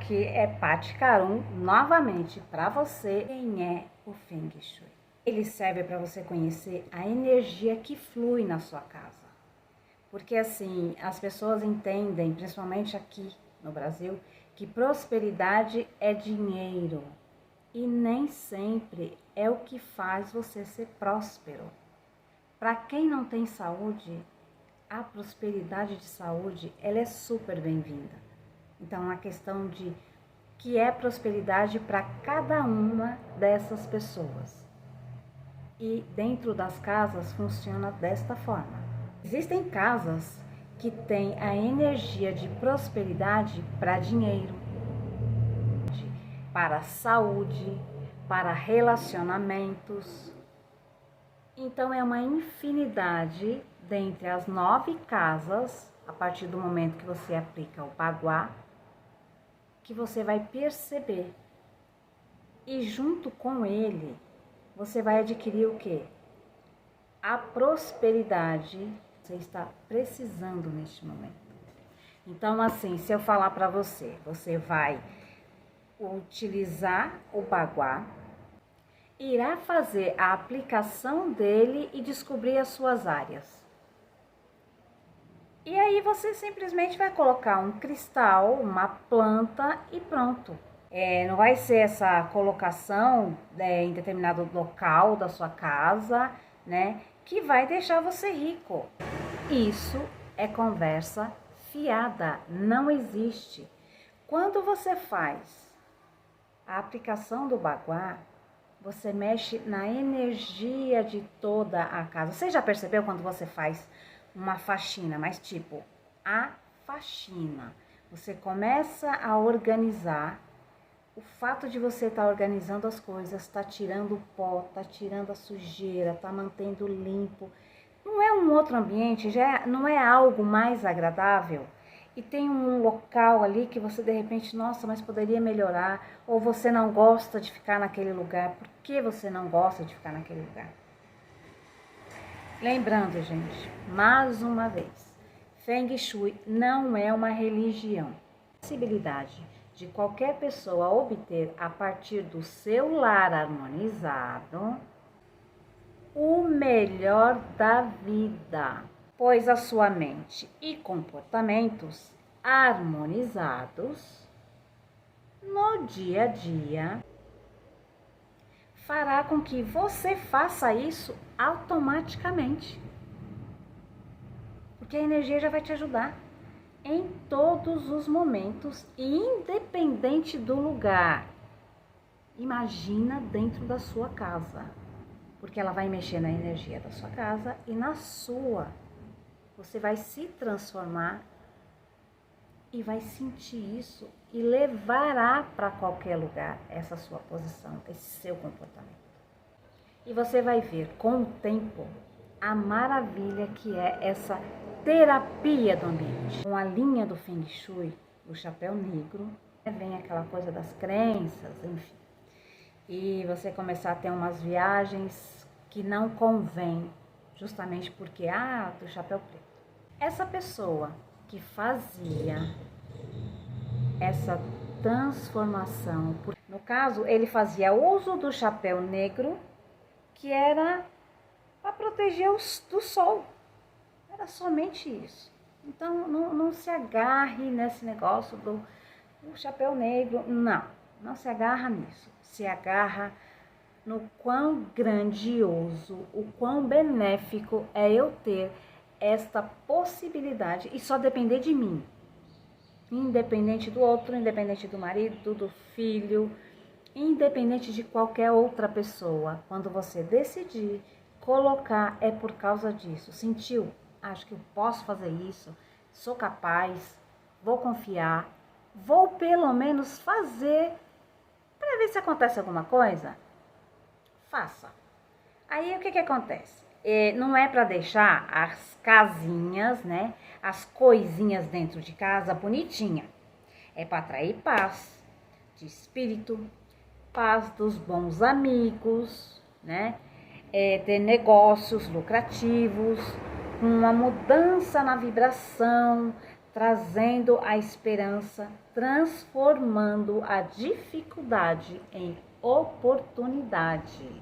Aqui é Paty Carum, novamente para você. Quem é o Feng Shui? Ele serve para você conhecer a energia que flui na sua casa. Porque assim, as pessoas entendem, principalmente aqui no Brasil, que prosperidade é dinheiro. E nem sempre é o que faz você ser próspero. Para quem não tem saúde, a prosperidade de saúde, ela é super bem-vinda. Então, a questão de que é prosperidade para cada uma dessas pessoas. E dentro das casas funciona desta forma. Existem casas que têm a energia de prosperidade para dinheiro, para saúde, para relacionamentos. Então é uma infinidade dentre as 9 casas, a partir do momento que você aplica o Baguá, que você vai perceber. E junto com ele, você vai adquirir o quê? A prosperidade que você está precisando neste momento. Então, assim, se eu falar para você, você vai utilizar o Baguá, irá fazer a aplicação dele e descobrir as suas áreas. E aí você simplesmente vai colocar um cristal, uma planta e pronto. Não vai ser essa colocação em determinado local da sua casa, né, que vai deixar você rico. Isso é conversa fiada, não existe. Quando você faz a aplicação do Baguá, você mexe na energia de toda a casa. Você já percebeu quando você faz uma faxina, mas tipo, a faxina. Você começa a organizar. O fato de você estar organizando as coisas, tá tirando o pó, tá tirando a sujeira, tá mantendo limpo. Não é um outro ambiente, não é algo mais agradável? E tem um local ali que você de repente, nossa, mas poderia melhorar, ou você não gosta de ficar naquele lugar. Por que você não gosta de ficar naquele lugar? Lembrando, gente, mais uma vez, Feng Shui não é uma religião. A possibilidade de qualquer pessoa obter, a partir do seu lar harmonizado, o melhor da vida, pois a sua mente e comportamentos harmonizados no dia a dia fará com que você faça isso automaticamente, porque a energia já vai te ajudar em todos os momentos, independente do lugar. Imagina dentro da sua casa, porque ela vai mexer na energia da sua casa e na sua. Você vai se transformar e vai sentir isso e levará para qualquer lugar essa sua posição, esse seu comportamento. E você vai ver com o tempo a maravilha que é essa terapia do ambiente. Com a linha do Feng Shui, do chapéu negro, vem aquela coisa das crenças, enfim. E você começar a ter umas viagens que não convém, justamente porque, do chapéu preto. Essa pessoa que fazia essa transformação, no caso, ele fazia uso do chapéu negro, que era para proteger do sol. Era somente isso. Então, não se agarre nesse negócio do chapéu negro. Não se agarra nisso. Se agarra no quão grandioso, o quão benéfico é eu ter esta possibilidade e só depender de mim. Independente do outro, independente do marido, do filho, independente de qualquer outra pessoa. Quando você decidir colocar, é por causa disso. Sentiu? Acho que eu posso fazer isso, sou capaz, vou confiar, vou pelo menos fazer para ver se acontece alguma coisa. Faça. Aí o que acontece? Não é para deixar as casinhas, né, as coisinhas dentro de casa bonitinha. É para atrair paz de espírito, paz dos bons amigos, né, ter negócios lucrativos, uma mudança na vibração, trazendo a esperança, transformando a dificuldade em oportunidade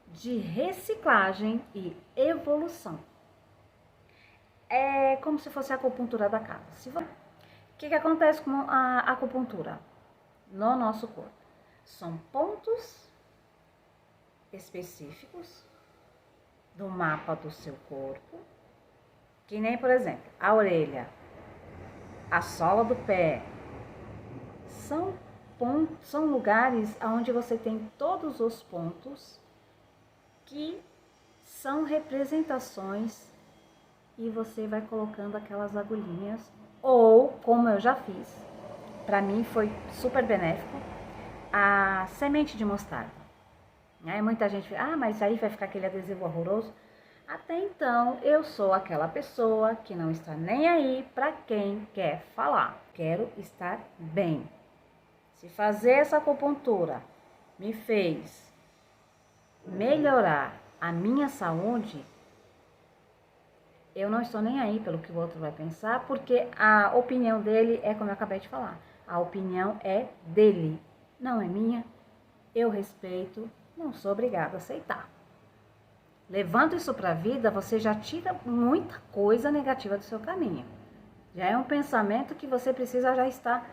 de reciclagem e evolução. É como se fosse a acupuntura da casa. O que acontece com a acupuntura no nosso corpo? São pontos específicos do mapa do seu corpo, que nem, por exemplo, a orelha, a sola do pé, são lugares onde você tem todos os pontos que são representações e você vai colocando aquelas agulhinhas, ou como eu já fiz, para mim foi super benéfico, a semente de mostarda. Aí muita gente fala, mas aí vai ficar aquele adesivo horroroso. Até então, eu sou aquela pessoa que não está nem aí para quem quer falar. Quero estar bem. Se fazer essa acupuntura me fez melhorar a minha saúde, eu não estou nem aí pelo que o outro vai pensar, porque a opinião dele é como eu acabei de falar. A opinião é dele, não é minha. Eu respeito, não sou obrigada a aceitar. Levando isso para a vida, você já tira muita coisa negativa do seu caminho. Já é um pensamento que você precisa já estar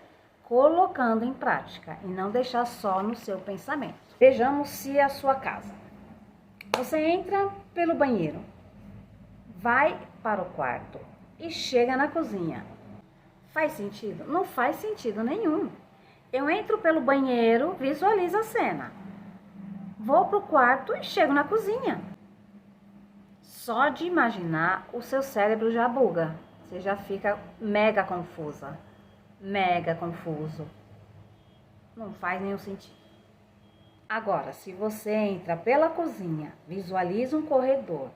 colocando em prática e não deixar só no seu pensamento. Vejamos se é a sua casa. Você entra pelo banheiro, vai para o quarto e chega na cozinha. Faz sentido? Não faz sentido nenhum. Eu entro pelo banheiro, visualizo a cena. Vou para o quarto e chego na cozinha. Só de imaginar, o seu cérebro já buga. Você já fica mega confusa. Mega confuso. Não faz nenhum sentido. Agora, se você entra pela cozinha, visualiza um corredor.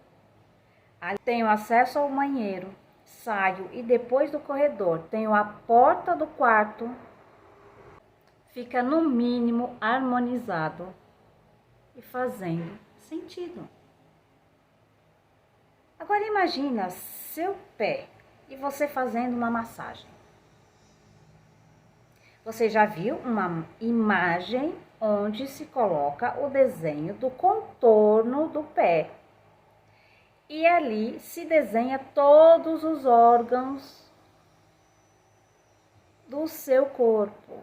Ali tenho acesso ao banheiro, saio e depois do corredor tenho a porta do quarto. Fica no mínimo harmonizado e fazendo sentido. Agora imagina seu pé e você fazendo uma massagem. Você já viu uma imagem onde se coloca o desenho do contorno do pé. E ali se desenha todos os órgãos do seu corpo.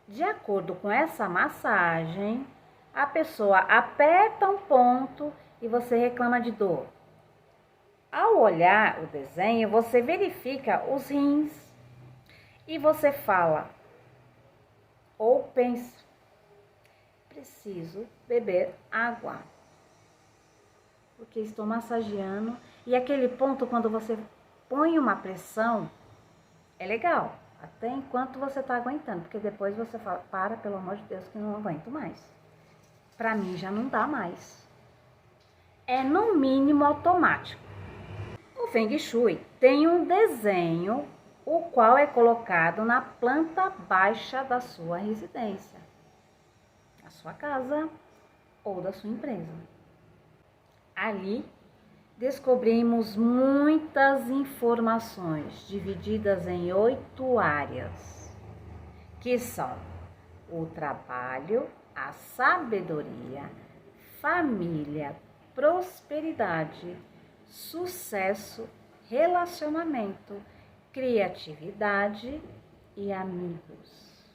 De acordo com essa massagem, a pessoa aperta um ponto e você reclama de dor. Ao olhar o desenho, você verifica os rins e você fala ou pensa: preciso beber água, porque estou massageando. E aquele ponto, quando você põe uma pressão, é legal, até enquanto você está aguentando, porque depois você fala: para, pelo amor de Deus, que não aguento mais. Para mim já não dá mais. É no mínimo automático. O Feng Shui tem um desenho, o qual é colocado na planta baixa da sua residência, da sua casa ou da sua empresa. Ali descobrimos muitas informações divididas em 8 áreas, que são o trabalho, a sabedoria, família, prosperidade, sucesso, relacionamento, criatividade e amigos.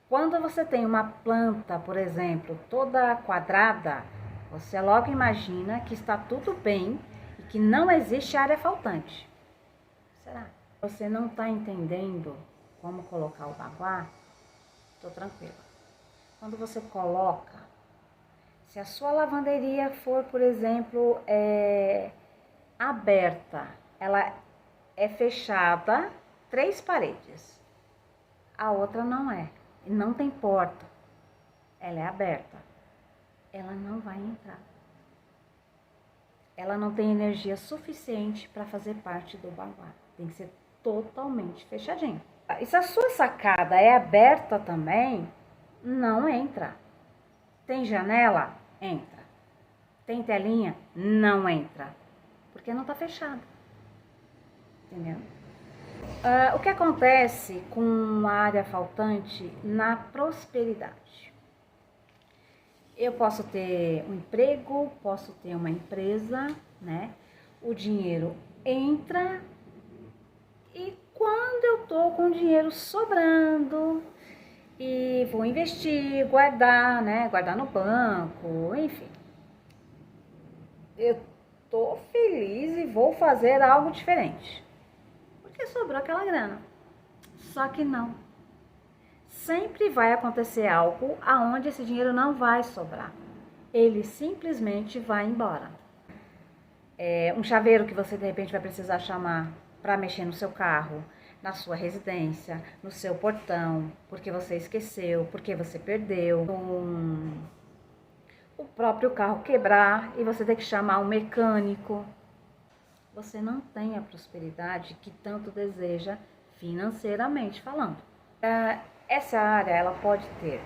Quando você tem uma planta, por exemplo, toda quadrada, você logo imagina que está tudo bem e que não existe área faltante. Será? Você não está entendendo como colocar o baguá? Estou tranquila. Quando você coloca, se a sua lavanderia for, por exemplo, aberta, ela é fechada, 3 paredes. A outra não é, não tem porta, ela é aberta. Ela não vai entrar. Ela não tem energia suficiente para fazer parte do baguá. Tem que ser totalmente fechadinho. E se a sua sacada é aberta também, não entra. Tem janela? Entra. Tem telinha? Não entra. Porque não está fechada. entendeu? O que acontece com a área faltante na prosperidade? Eu posso ter um emprego, posso ter uma empresa, né? O dinheiro entra e quando eu tô com o dinheiro sobrando e vou investir, guardar, né? Guardar no banco, enfim. Eu tô feliz e vou fazer algo diferente. Porque sobrou aquela grana. Só que não. Sempre vai acontecer algo aonde esse dinheiro não vai sobrar. Ele simplesmente vai embora. Um chaveiro que você de repente vai precisar chamar para mexer no seu carro, na sua residência, no seu portão, porque você esqueceu, porque você perdeu. O próprio carro quebrar e você ter que chamar um mecânico. Você não tem a prosperidade que tanto deseja financeiramente falando. Essa área ela pode ter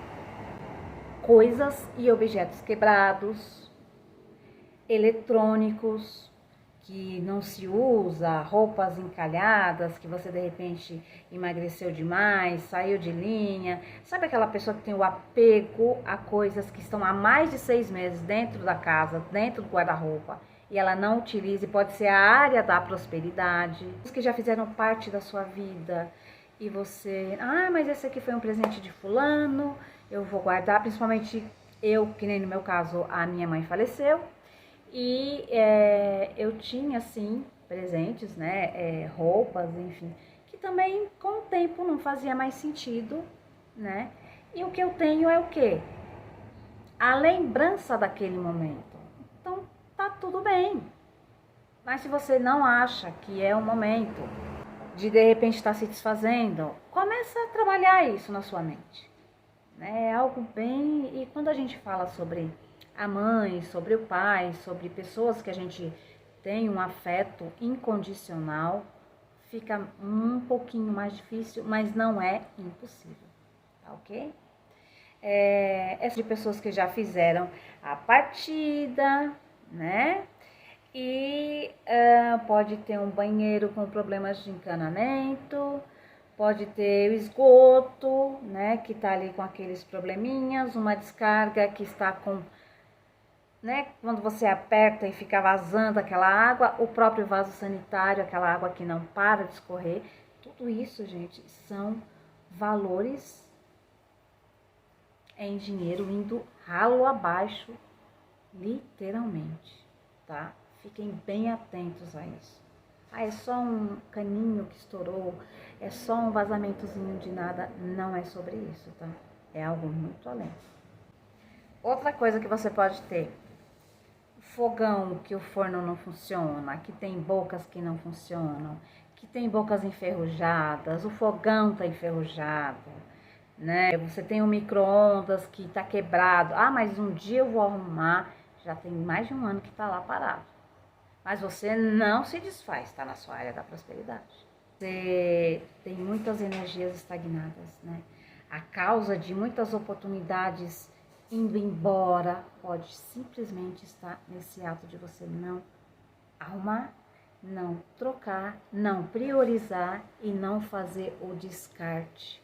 coisas e objetos quebrados, eletrônicos que não se usa, roupas encalhadas que você de repente emagreceu demais, saiu de linha. Sabe aquela pessoa que tem o apego a coisas que estão há mais de 6 meses dentro da casa, dentro do guarda-roupa, e ela não utiliza, e pode ser a área da prosperidade, os que já fizeram parte da sua vida, e você, mas esse aqui foi um presente de fulano, eu vou guardar, principalmente eu, que nem no meu caso, a minha mãe faleceu, e eu tinha, assim, presentes, né, roupas, enfim, que também, com o tempo, não fazia mais sentido, né, e o que eu tenho é o quê? A lembrança daquele momento. Então, tá tudo bem. Mas se você não acha que é o momento de repente estar se desfazendo, começa a trabalhar isso na sua mente. É algo bem... E quando a gente fala sobre a mãe, sobre o pai, sobre pessoas que a gente tem um afeto incondicional, fica um pouquinho mais difícil, mas não é impossível, tá ok? De pessoas que já fizeram a partida, né? E pode ter um banheiro com problemas de encanamento, pode ter o esgoto, né, que tá ali com aqueles probleminhas, uma descarga que está com, né, quando você aperta e fica vazando aquela água, o próprio vaso sanitário, aquela água que não para de escorrer. Tudo isso, gente, são valores em dinheiro indo ralo abaixo, literalmente, tá? Fiquem bem atentos a isso. É só um caninho que estourou, é só um vazamentozinho de nada, não é sobre isso, tá? É algo muito além. Outra coisa que você pode ter, fogão que o forno não funciona, que tem bocas que não funcionam, que tem bocas enferrujadas, o fogão tá enferrujado, né? Você tem um micro-ondas que tá quebrado, mas um dia eu vou arrumar, já tem mais de um ano que tá lá parado. Mas você não se desfaz, tá na sua área da prosperidade. Você tem muitas energias estagnadas, né? A causa de muitas oportunidades indo embora pode simplesmente estar nesse ato de você não arrumar, não trocar, não priorizar e não fazer o descarte,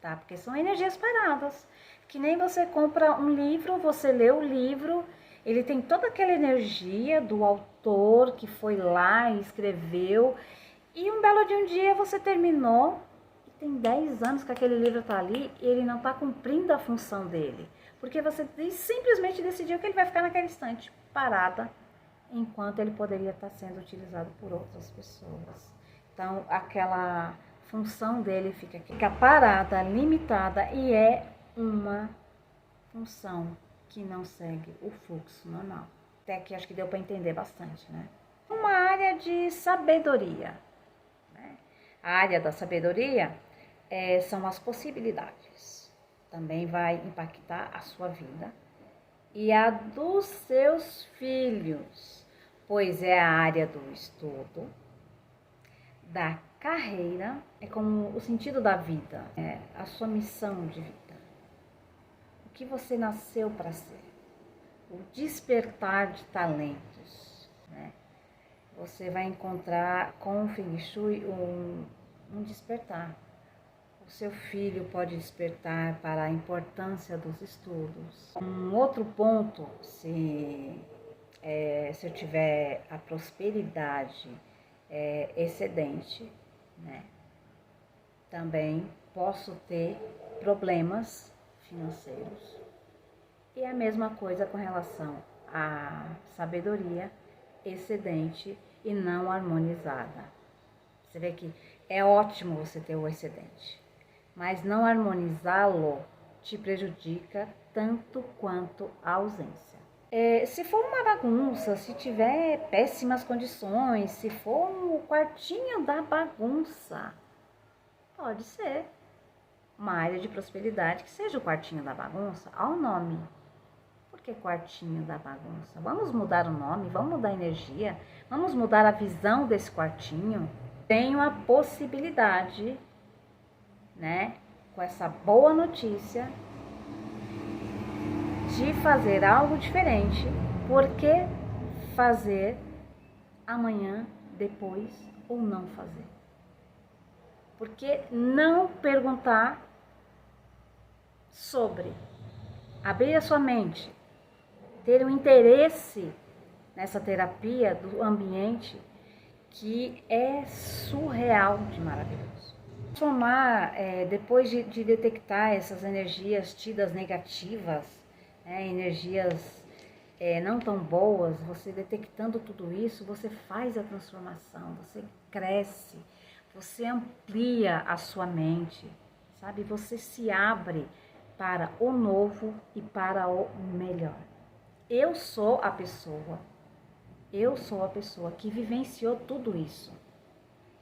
tá? Porque são energias paradas. Que nem você compra um livro, você lê o livro, ele tem toda aquela energia do autor que foi lá e escreveu, e um belo de um dia você terminou, e tem 10 anos que aquele livro está ali, e ele não está cumprindo a função dele, porque você simplesmente decidiu que ele vai ficar naquele instante, parada, enquanto ele poderia estar sendo utilizado por outras pessoas. Então, aquela função dele fica parada, limitada, e é uma função que não segue o fluxo normal. Até aqui acho que deu para entender bastante, né? Uma área de sabedoria, né? A área da sabedoria são as possibilidades. Também vai impactar a sua vida e a dos seus filhos, pois é a área do estudo, da carreira, é como o sentido da vida, a sua missão de vida. O que você nasceu para ser, o despertar de talentos, né? você vai encontrar com o Feng Shui um despertar. O seu filho pode despertar para a importância dos estudos. Um outro ponto, se eu tiver a prosperidade excedente, né? Também posso ter problemas financeiros. E a mesma coisa com relação à sabedoria excedente e não harmonizada. Você vê que é ótimo você ter o excedente, mas não harmonizá-lo te prejudica tanto quanto a ausência. Se for uma bagunça, se tiver péssimas condições, se for um quartinho da bagunça, pode ser uma área de prosperidade que seja o quartinho da bagunça, ao nome. Por que quartinho da bagunça? Vamos mudar o nome, vamos mudar a energia, vamos mudar a visão desse quartinho. Tenho a possibilidade, né, com essa boa notícia, de fazer algo diferente. Por que fazer amanhã, depois ou não fazer? Por que não perguntar sobre? Abrir a sua mente, ter um interesse nessa terapia do ambiente que é surreal de maravilhoso. Transformar, depois de detectar essas energias tidas negativas, energias não tão boas, você detectando tudo isso, você faz a transformação, você cresce, você amplia a sua mente, sabe? Você se abre para o novo e para o melhor. Eu sou a pessoa que vivenciou tudo isso.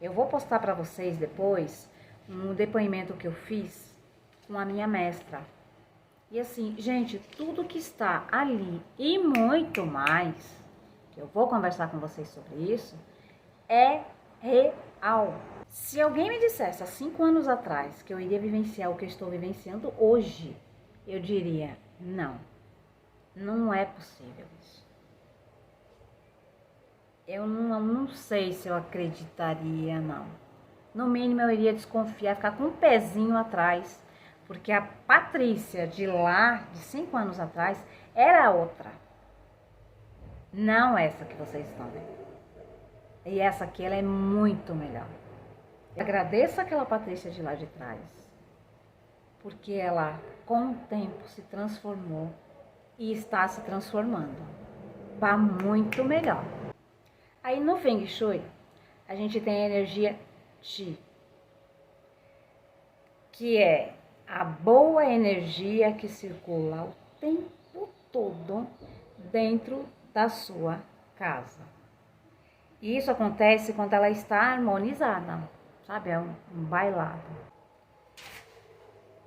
Eu vou postar para vocês depois um depoimento que eu fiz com a minha mestra. E assim, gente, tudo que está ali e muito mais, que eu vou conversar com vocês sobre isso, é real. Se alguém me dissesse há 5 anos atrás que eu iria vivenciar o que eu estou vivenciando hoje, eu diria, não é possível isso. Eu não sei se eu acreditaria, não. No mínimo eu iria desconfiar, ficar com um pezinho atrás, porque a Patrícia de lá, de 5 anos atrás, era outra. Não essa que vocês estão vendo. E essa aqui, ela é muito melhor. Eu agradeço aquela Patrícia de lá de trás, porque ela, com o tempo, se transformou e está se transformando para muito melhor. Aí no Feng Shui, a gente tem a energia Qi, que é a boa energia que circula o tempo todo dentro da sua casa. E isso acontece quando ela está harmonizada, sabe? É um bailado.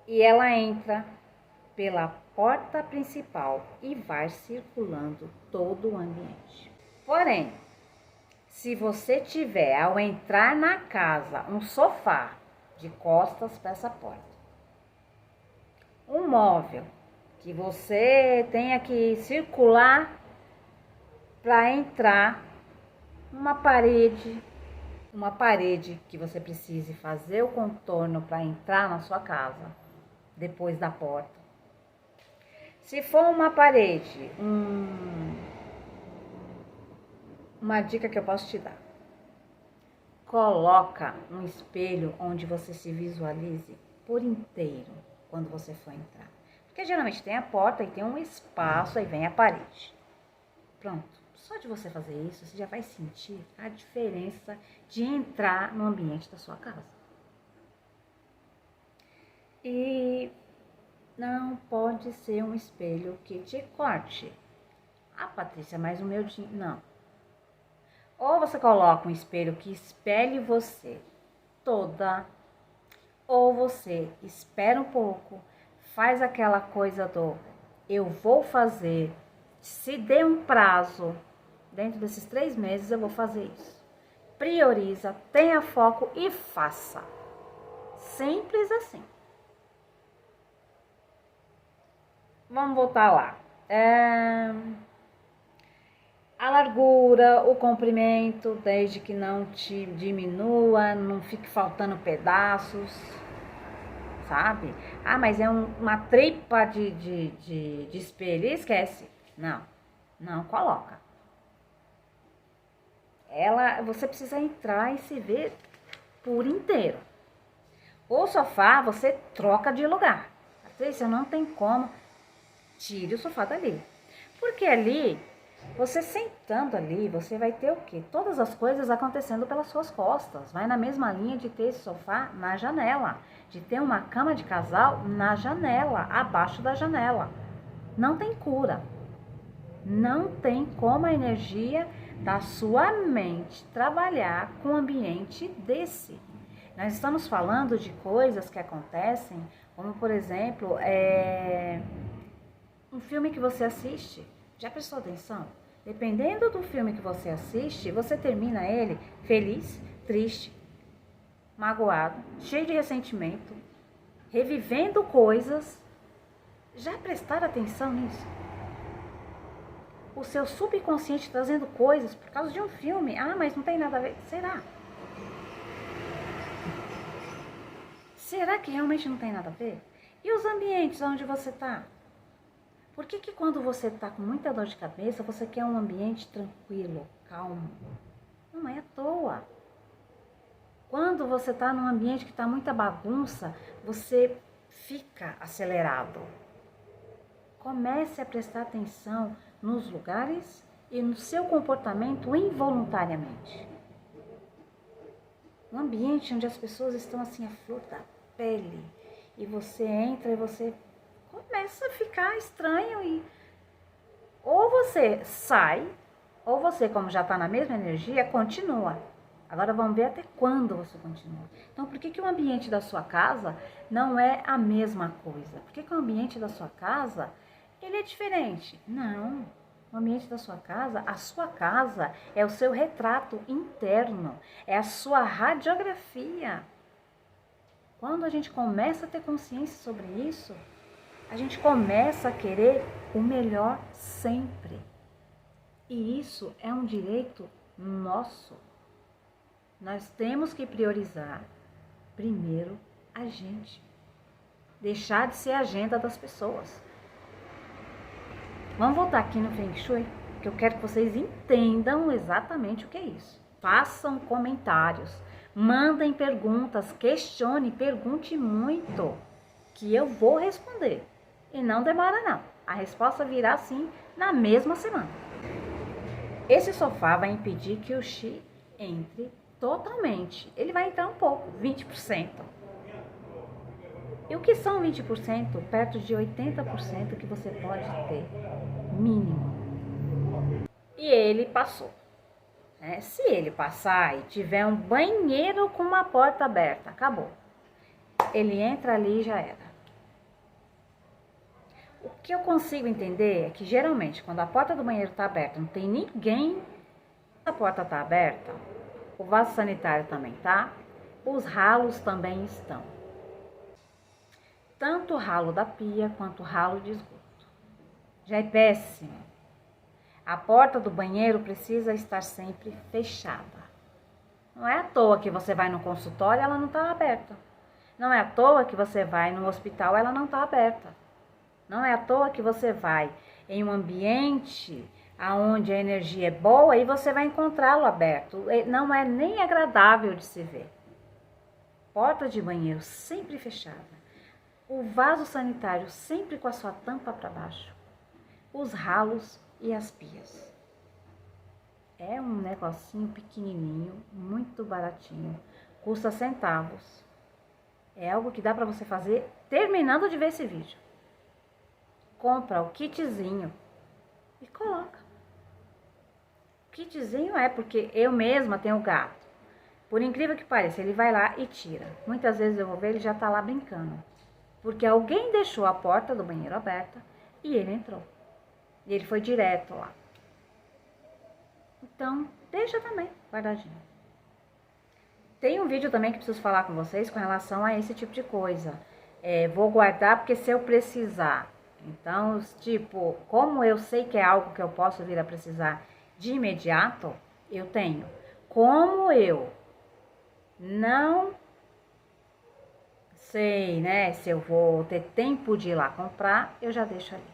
E ela entra pela porta principal e vai circulando todo o ambiente. Porém, se você tiver, ao entrar na casa, um sofá de costas para essa porta, um móvel que você tenha que circular para entrar, uma parede que você precise fazer o contorno para entrar na sua casa, depois da porta. Se for uma parede, uma dica que eu posso te dar: coloca um espelho onde você se visualize por inteiro quando você for entrar. Porque geralmente tem a porta e tem um espaço, aí vem a parede. Pronto. Só de você fazer isso, você já vai sentir a diferença de entrar no ambiente da sua casa. E não pode ser um espelho que te corte. Ah, Patrícia, mas o meu... Não. Ou você coloca um espelho que espelhe você toda, ou você espera um pouco, faz aquela coisa do eu vou fazer, se dê um prazo, dentro desses 3 meses eu vou fazer isso. Prioriza, tenha foco e faça. Simples assim. Vamos voltar lá. A largura, o comprimento, desde que não te diminua, não fique faltando pedaços, sabe? Ah, mas é uma tripa de espelho, esquece. Não, não coloca. Você precisa entrar e se ver por inteiro. O sofá, você troca de lugar. Patrícia, não tem como. Tire o sofá dali. Porque ali, você sentando ali, você vai ter o quê? Todas as coisas acontecendo pelas suas costas. Vai na mesma linha de ter esse sofá na janela. De ter uma cama de casal na janela, abaixo da janela. Não tem cura. Não tem como a energia da sua mente trabalhar com um ambiente desse. Nós estamos falando de coisas que acontecem, como por exemplo, um filme que você assiste. Já prestou atenção? Dependendo do filme que você assiste, você termina ele feliz, triste, magoado, cheio de ressentimento, revivendo coisas. Já prestaram atenção nisso? O seu subconsciente trazendo coisas por causa de um filme. Ah, mas não tem nada a ver. Será? Será que realmente não tem nada a ver? E os ambientes onde você está? Por que quando você está com muita dor de cabeça, você quer um ambiente tranquilo, calmo? Não é à toa. Quando você está num ambiente que está muita bagunça, você fica acelerado. Comece a prestar atenção nos lugares e no seu comportamento involuntariamente. Um ambiente onde as pessoas estão assim à flor da pele e você entra e você começa a ficar estranho e ou você sai, ou você, como já está na mesma energia, continua. Agora vamos ver até quando você continua. Então, por que o ambiente da sua casa não é a mesma coisa? Por que o ambiente da sua casa, ele é diferente? Não. O ambiente da sua casa, a sua casa é o seu retrato interno, é a sua radiografia. Quando a gente começa a ter consciência sobre isso, a gente começa a querer o melhor sempre. E isso é um direito nosso. Nós temos que priorizar primeiro a gente. Deixar de ser a agenda das pessoas. Vamos voltar aqui no Feng Shui, que eu quero que vocês entendam exatamente o que é isso. Façam comentários, mandem perguntas, questione, pergunte muito, que eu vou responder. E não demora não, a resposta virá sim na mesma semana. Esse sofá vai impedir que o Qi entre totalmente. Ele vai entrar um pouco, 20%. E o que são 20%? Perto de 80% que você pode ter, mínimo. E ele passou. Se ele passar e tiver um banheiro com uma porta aberta, acabou. Ele entra ali e já era. O que eu consigo entender é que geralmente quando a porta do banheiro está aberta, não tem ninguém, a porta está aberta, o vaso sanitário também tá, os ralos também estão. Tanto o ralo da pia quanto o ralo de esgoto. Já é péssimo. A porta do banheiro precisa estar sempre fechada. Não é à toa que você vai no consultório e ela não está aberta. Não é à toa que você vai no hospital e ela não está aberta. Não é à toa que você vai em um ambiente onde a energia é boa e você vai encontrá-lo aberto. Não é nem agradável de se ver. Porta de banheiro sempre fechada. O vaso sanitário sempre com a sua tampa para baixo. Os ralos e as pias. É um negocinho pequenininho, muito baratinho. Custa centavos. É algo que dá para você fazer terminando de ver esse vídeo. Compra o kitzinho e coloca. O kitzinho porque eu mesma tenho gato. Por incrível que pareça, ele vai lá e tira. Muitas vezes eu vou ver, ele já tá lá brincando. Porque alguém deixou a porta do banheiro aberta e ele entrou. E ele foi direto lá. Então, deixa também guardadinho. Tem um vídeo também que preciso falar com vocês com relação a esse tipo de coisa. Vou guardar porque se eu precisar. Então, tipo, como eu sei que é algo que eu posso vir a precisar de imediato, eu tenho. Como eu não sei, né, se eu vou ter tempo de ir lá comprar, eu já deixo ali.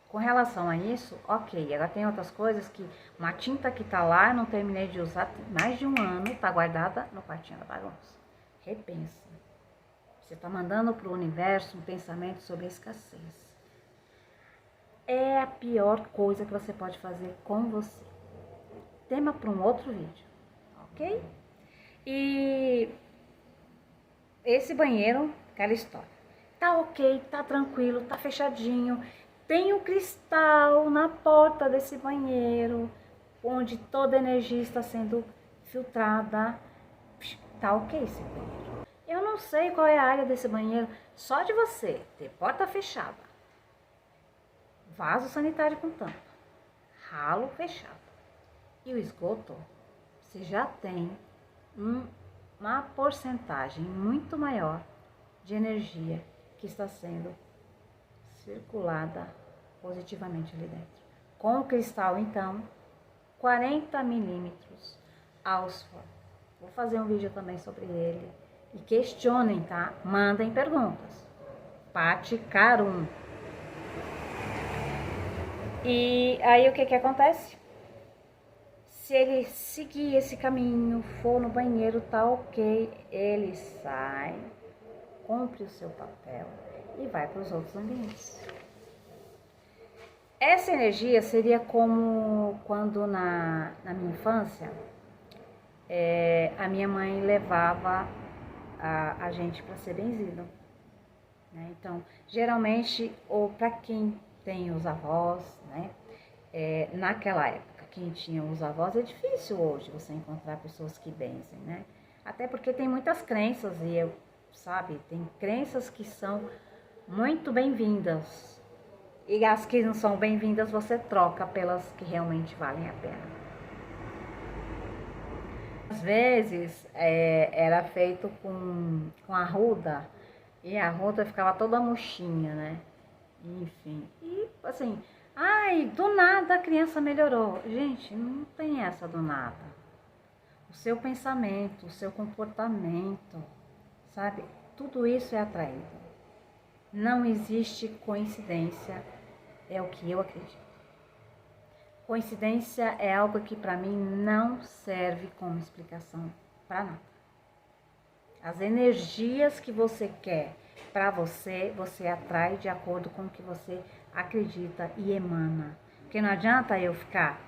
Com relação a isso, ok. Agora tem outras coisas que uma tinta que tá lá, eu não terminei de usar, tem mais de um ano, tá guardada no quartinho da bagunça. Repensa. Você tá mandando pro universo um pensamento sobre a escassez. É a pior coisa que você pode fazer com você. Tema para um outro vídeo, ok? E esse banheiro, aquela história. Tá ok, tá tranquilo, tá fechadinho. Tem um cristal na porta desse banheiro, onde toda a energia está sendo filtrada. Tá ok esse banheiro. Eu não sei qual é a área desse banheiro, só de você ter porta fechada, vaso sanitário com tampa, ralo fechado e o esgoto, você já tem uma porcentagem muito maior de energia que está sendo circulada positivamente ali dentro. Com o cristal, então, 40 milímetros aos fora. Vou fazer um vídeo também sobre ele. E questionem, tá? Mandem perguntas. Pati Carum. E aí o que que acontece? Se ele seguir esse caminho, for no banheiro, tá ok, ele sai, cumpre o seu papel e vai para os outros ambientes. Essa energia seria como quando na minha infância, a minha mãe levava a gente para ser benzido. Né? Então, geralmente, ou para quem tem os avós, né? Naquela época, quem tinha os avós, é difícil hoje você encontrar pessoas que benzem, né? Até porque tem muitas crenças e sabe, tem crenças que são muito bem-vindas. E as que não são bem-vindas você troca pelas que realmente valem a pena. Às vezes era feito com arruda e a arruda ficava toda murchinha, né? Enfim, e assim, ai, do nada a criança melhorou. Gente, não tem essa do nada. O seu pensamento, o seu comportamento, sabe? Tudo isso é atraído. Não existe coincidência, é o que eu acredito. Coincidência é algo que para mim não serve como explicação para nada. As energias que você quer para você, você atrai de acordo com o que você acredita e emana. Porque não adianta eu ficar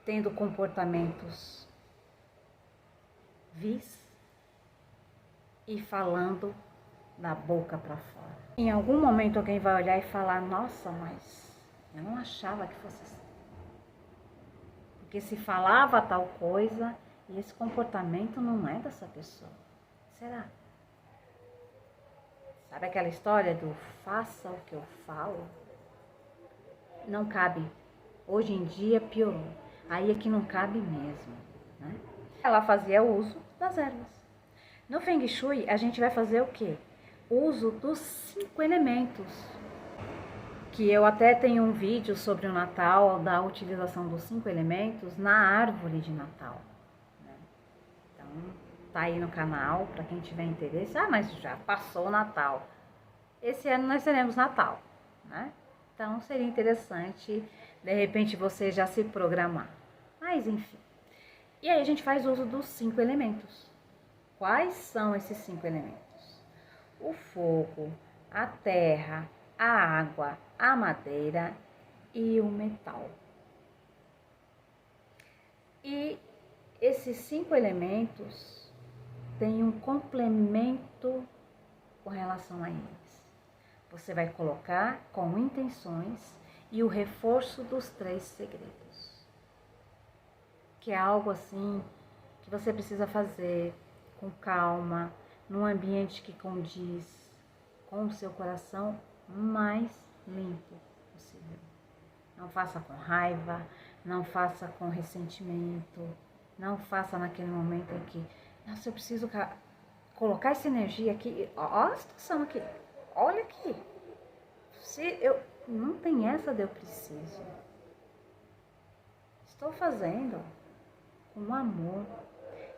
tendo comportamentos vis e falando da boca para fora. Em algum momento alguém vai olhar e falar, nossa, mas eu não achava que fosse assim. Porque se falava tal coisa e esse comportamento não é dessa pessoa. Será? Sabe aquela história do faça o que eu falo? Não cabe. Hoje em dia piorou. Aí é que não cabe mesmo. Né? Ela fazia uso das ervas. No Feng Shui, a gente vai fazer o quê? Uso dos 5 elementos. Que eu até tenho um vídeo sobre o Natal, da utilização dos 5 elementos na árvore de Natal. Né? Então, tá aí no canal, para quem tiver interesse. Ah, mas já passou o Natal. Esse ano nós teremos Natal, né? Então, seria interessante, de repente, você já se programar. Mas, enfim. E aí, a gente faz uso dos 5 elementos. Quais são esses 5 elementos? O fogo, a terra, a água, a madeira e o metal. E esses 5 elementos têm um complemento com relação a eles. Você vai colocar com intenções e o reforço dos 3 segredos. Que é algo assim que você precisa fazer com calma, num ambiente que condiz com o seu coração mais limpo possível. Não faça com raiva, não faça com ressentimento, não faça naquele momento em que, nossa, eu preciso colocar essa energia aqui, olha a situação aqui, olha aqui. Se eu não tem essa de eu preciso. estou fazendo com amor.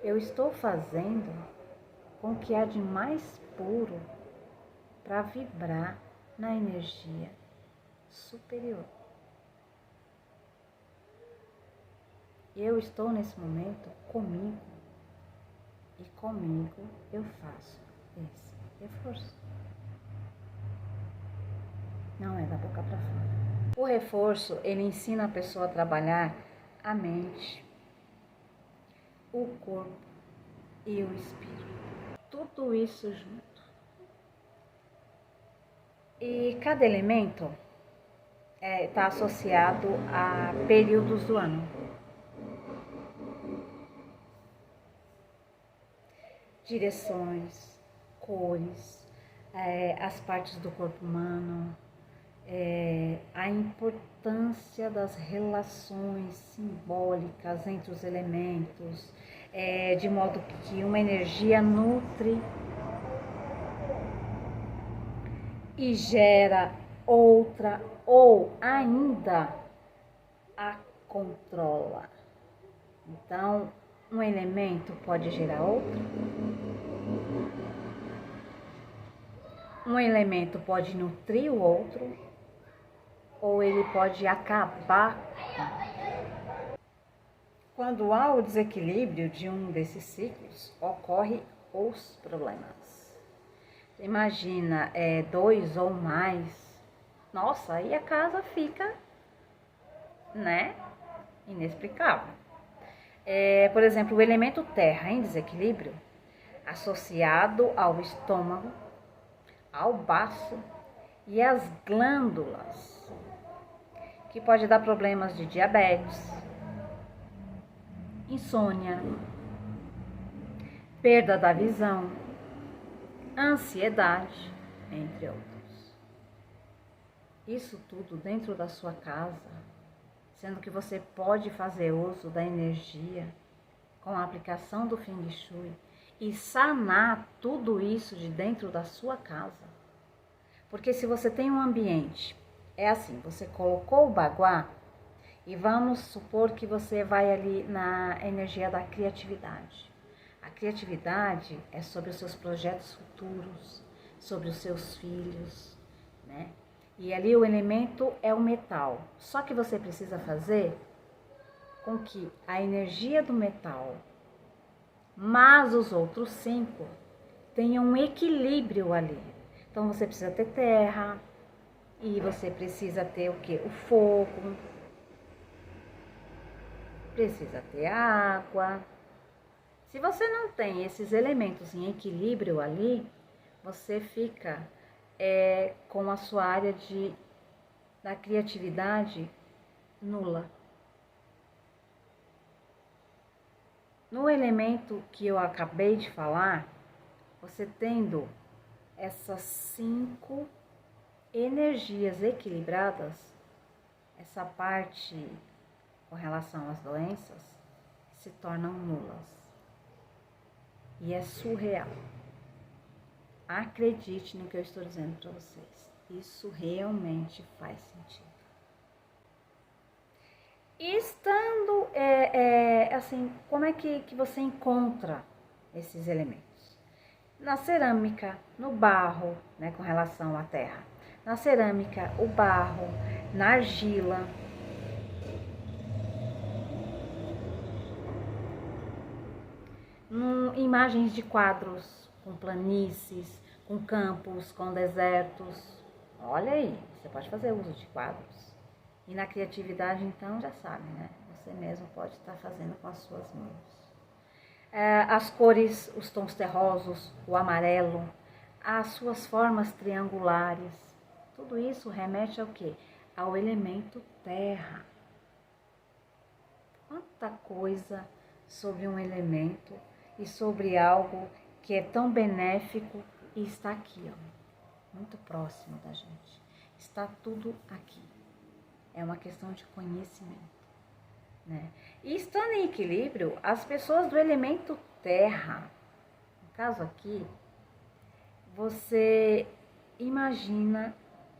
Eu estou fazendo com o que há de mais puro para vibrar na energia superior. Eu estou nesse momento comigo e comigo eu faço esse reforço. Não é da boca para fora. O reforço, ele ensina a pessoa a trabalhar a mente, o corpo e o espírito. Tudo isso junto. E cada elemento está associado a períodos do ano. Direções, cores, as partes do corpo humano, a importância das relações simbólicas entre os elementos, de modo que uma energia nutre e gera outra, ou ainda a controla. Então, um elemento pode gerar outro. Um elemento pode nutrir o outro, ou ele pode acabar. Quando há o desequilíbrio de um desses ciclos, ocorrem os problemas. Imagina, 2 ou mais. Nossa, aí a casa fica, inexplicável. Por exemplo, o elemento terra em desequilíbrio, associado ao estômago, ao baço e às glândulas, que pode dar problemas de diabetes, insônia, perda da visão, ansiedade, entre outros. Isso tudo dentro da sua casa, sendo que você pode fazer uso da energia com a aplicação do Feng Shui e sanar tudo isso de dentro da sua casa. Porque se você tem um ambiente, assim, você colocou o baguá e vamos supor que você vai ali na energia da criatividade. A criatividade é sobre os seus projetos futuros, sobre os seus filhos, né? E ali o elemento é o metal. Só que você precisa fazer com que a energia do metal, mas os outros 5 tenham um equilíbrio ali. Então você precisa ter terra e você precisa ter o quê? O fogo. Precisa ter água. Se você não tem esses elementos em equilíbrio ali, você fica com a sua área da criatividade nula. No elemento que eu acabei de falar, você tendo essas 5 energias equilibradas, essa parte com relação às doenças se tornam nulas. E é surreal. Acredite no que eu estou dizendo para vocês. Isso realmente faz sentido. E estando, assim, como é que você encontra esses elementos? Na cerâmica, no barro, né, com relação à terra. Na cerâmica, o barro, na argila. Imagens de quadros com planícies, com campos, com desertos. Olha aí, você pode fazer uso de quadros. E na criatividade, então, já sabe, né? Você mesmo pode estar fazendo com as suas mãos. As cores, os tons terrosos, o amarelo, as suas formas triangulares. Tudo isso remete ao quê? Ao elemento terra. Quanta coisa sobre um elemento e sobre algo que é tão benéfico e está aqui, ó, muito próximo da gente. Está tudo aqui. É uma questão de conhecimento, né? E estando em equilíbrio, as pessoas do elemento terra, no caso aqui, você imagina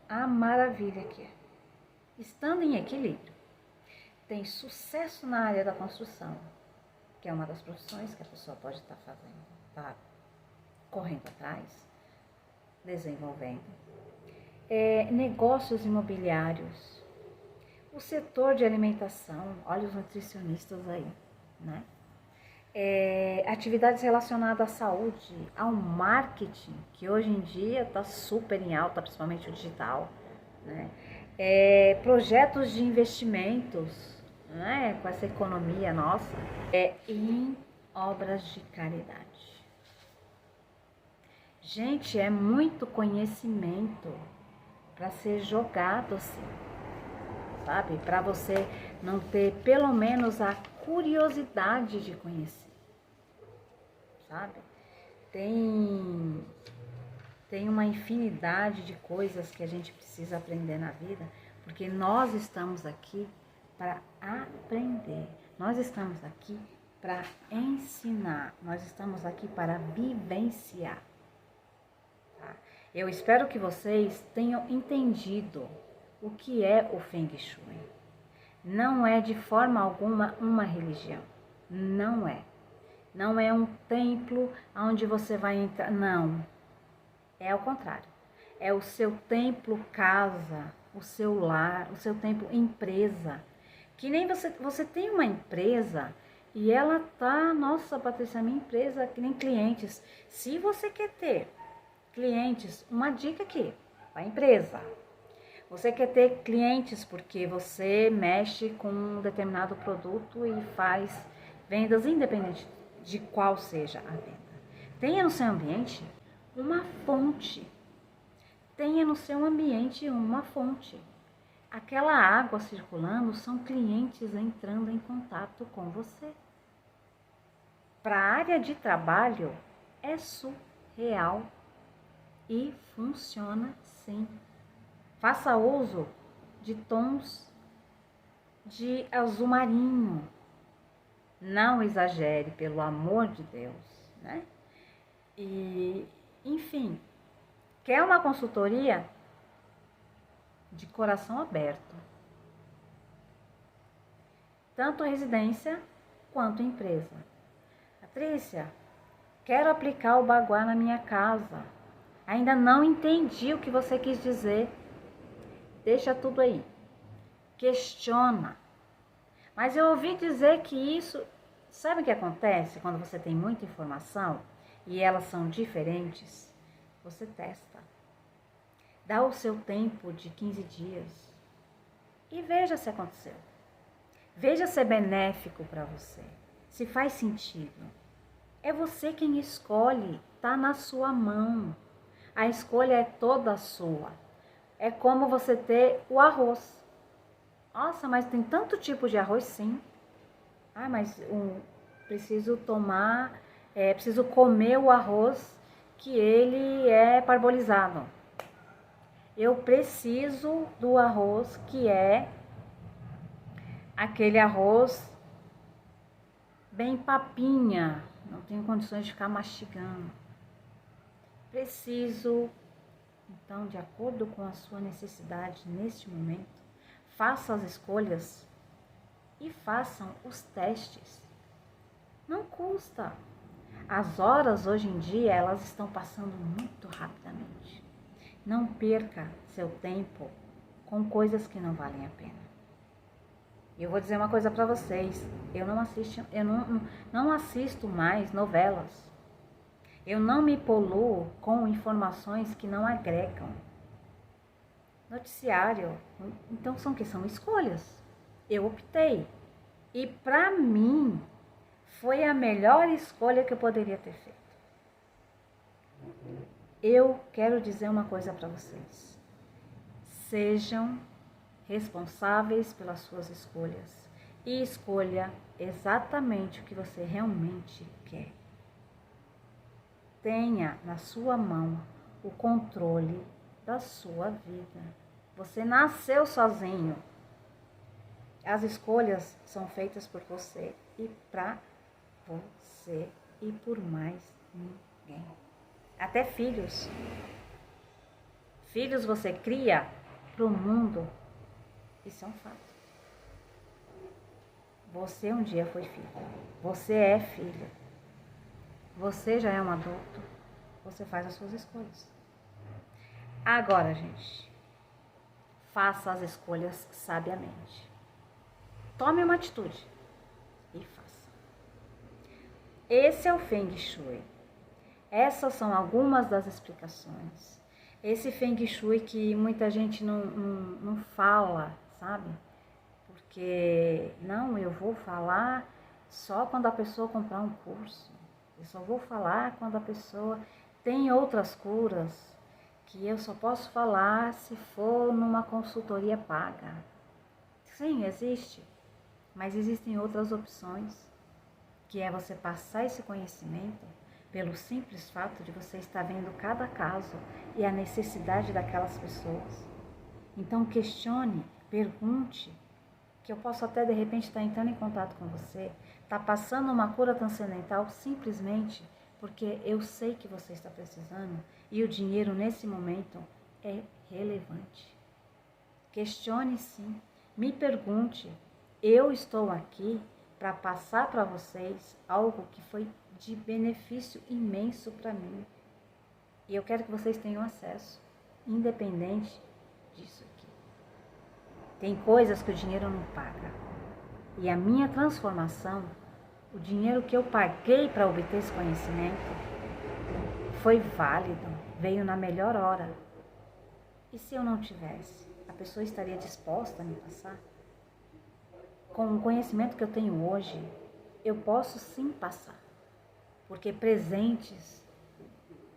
a maravilha que é. Estando em equilíbrio, tem sucesso na área da construção, que é uma das profissões que a pessoa pode estar fazendo, tá correndo atrás, desenvolvendo. Negócios imobiliários, o setor de alimentação, olha os nutricionistas aí, né? Atividades relacionadas à saúde, ao marketing, que hoje em dia está super em alta, principalmente o digital, né? Projetos de investimentos, né? Com essa economia nossa, em obras de caridade. Gente, é muito conhecimento para ser jogado assim, sabe? Para você não ter pelo menos a curiosidade de conhecer, sabe? Tem uma infinidade de coisas que a gente precisa aprender na vida, porque nós estamos aqui para aprender, nós estamos aqui para ensinar, nós estamos aqui para vivenciar. Tá? Eu espero que vocês tenham entendido o que é o Feng Shui. Não é de forma alguma uma religião, não é. Não é um templo onde você vai entrar, não. É ao contrário. É o seu templo casa, o seu lar, o seu templo empresa. Que nem você tem uma empresa e ela tá, nossa, Patrícia, minha empresa, que nem clientes. Se você quer ter clientes, uma dica aqui, a empresa. Você quer ter clientes porque você mexe com um determinado produto e faz vendas independente de qual seja a venda. Tenha no seu ambiente uma fonte. Tenha no seu ambiente uma fonte. Aquela água circulando são clientes entrando em contato com você. Para a área de trabalho é surreal e funciona sim. Faça uso de tons de azul marinho. Não exagere, pelo amor de Deus, né? E, enfim, quer uma consultoria? De coração aberto. Tanto residência quanto empresa. Patrícia, quero aplicar o Baguá na minha casa. Ainda não entendi o que você quis dizer. Deixa tudo aí. Questiona. Mas eu ouvi dizer que isso... Sabe o que acontece quando você tem muita informação e elas são diferentes? Você testa. Dá o seu tempo de 15 dias e veja se aconteceu. Veja se é benéfico para você, se faz sentido. É você quem escolhe, tá na sua mão. A escolha é toda sua. É como você ter o arroz. Nossa, mas tem tanto tipo de arroz, sim. Ah, mas preciso preciso comer o arroz que ele é parbolizado. Eu preciso do arroz que é aquele arroz bem papinha. Não tenho condições de ficar mastigando. Preciso, então, de acordo com a sua necessidade neste momento, faça as escolhas e façam os testes. Não custa. As horas hoje em dia, elas estão passando muito rapidamente. Não perca seu tempo com coisas que não valem a pena. Eu vou dizer uma coisa para vocês. Eu não assisto mais novelas. Eu não me poluo com informações que não agregam. Noticiário. Então são escolhas. Eu optei. E para mim foi a melhor escolha que eu poderia ter feito. Eu quero dizer uma coisa para vocês. Sejam responsáveis pelas suas escolhas e escolha exatamente o que você realmente quer. Tenha na sua mão o controle da sua vida. Você nasceu sozinho. As escolhas são feitas por você e para você e por mais ninguém. Até filhos. Filhos você cria para o mundo. Isso é um fato. Você um dia foi filho. Você é filho. Você já é um adulto. Você faz as suas escolhas. Agora, gente, faça as escolhas sabiamente. Tome uma atitude e faça. Esse é o Feng Shui. Essas são algumas das explicações. Esse Feng Shui que muita gente não fala, sabe? Porque, não, eu vou falar só quando a pessoa comprar um curso. Eu só vou falar quando a pessoa tem outras curas, que eu só posso falar se for numa consultoria paga. Sim, existe. Mas existem outras opções, que é você passar esse conhecimento pelo simples fato de você estar vendo cada caso e a necessidade daquelas pessoas. Então questione, pergunte, que eu posso até de repente estar entrando em contato com você, estar passando uma cura transcendental simplesmente porque eu sei que você está precisando e o dinheiro nesse momento é relevante. Questione sim, me pergunte, eu estou aqui para passar para vocês algo que foi de benefício imenso para mim. E eu quero que vocês tenham acesso, independente disso aqui. Tem coisas que o dinheiro não paga. E a minha transformação, o dinheiro que eu paguei para obter esse conhecimento, foi válido, veio na melhor hora. E se eu não tivesse, a pessoa estaria disposta a me passar? Com o conhecimento que eu tenho hoje, eu posso sim passar. Porque presentes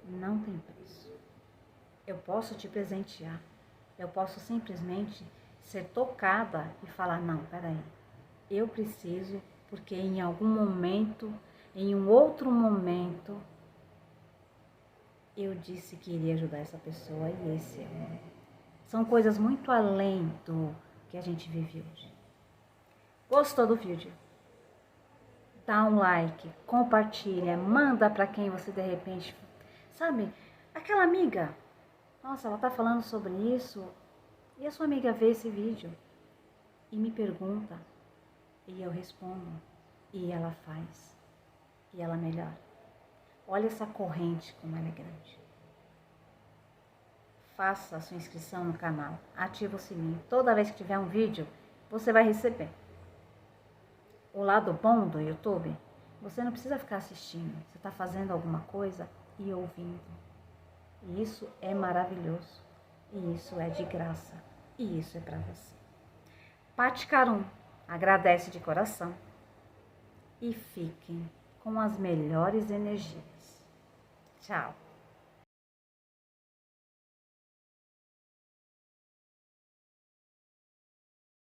não tem preço. Eu posso te presentear. Eu posso simplesmente ser tocada e falar, não, peraí, eu preciso, porque em algum momento, em um outro momento, eu disse que iria ajudar essa pessoa e esse é o momento. São coisas muito além do que a gente vive hoje. Gostou do vídeo? Dá um like, compartilha, manda para quem você de repente, sabe, aquela amiga, nossa, ela tá falando sobre isso, e a sua amiga vê esse vídeo e me pergunta, e eu respondo, e ela faz, e ela melhora. Olha essa corrente como ela é grande. Faça a sua inscrição no canal, ativa o sininho, toda vez que tiver um vídeo, você vai receber. O lado bom do YouTube, você não precisa ficar assistindo, você está fazendo alguma coisa e ouvindo. E isso é maravilhoso, e isso é de graça, e isso é para você. Pati Karum agradece de coração e fiquem com as melhores energias. Tchau!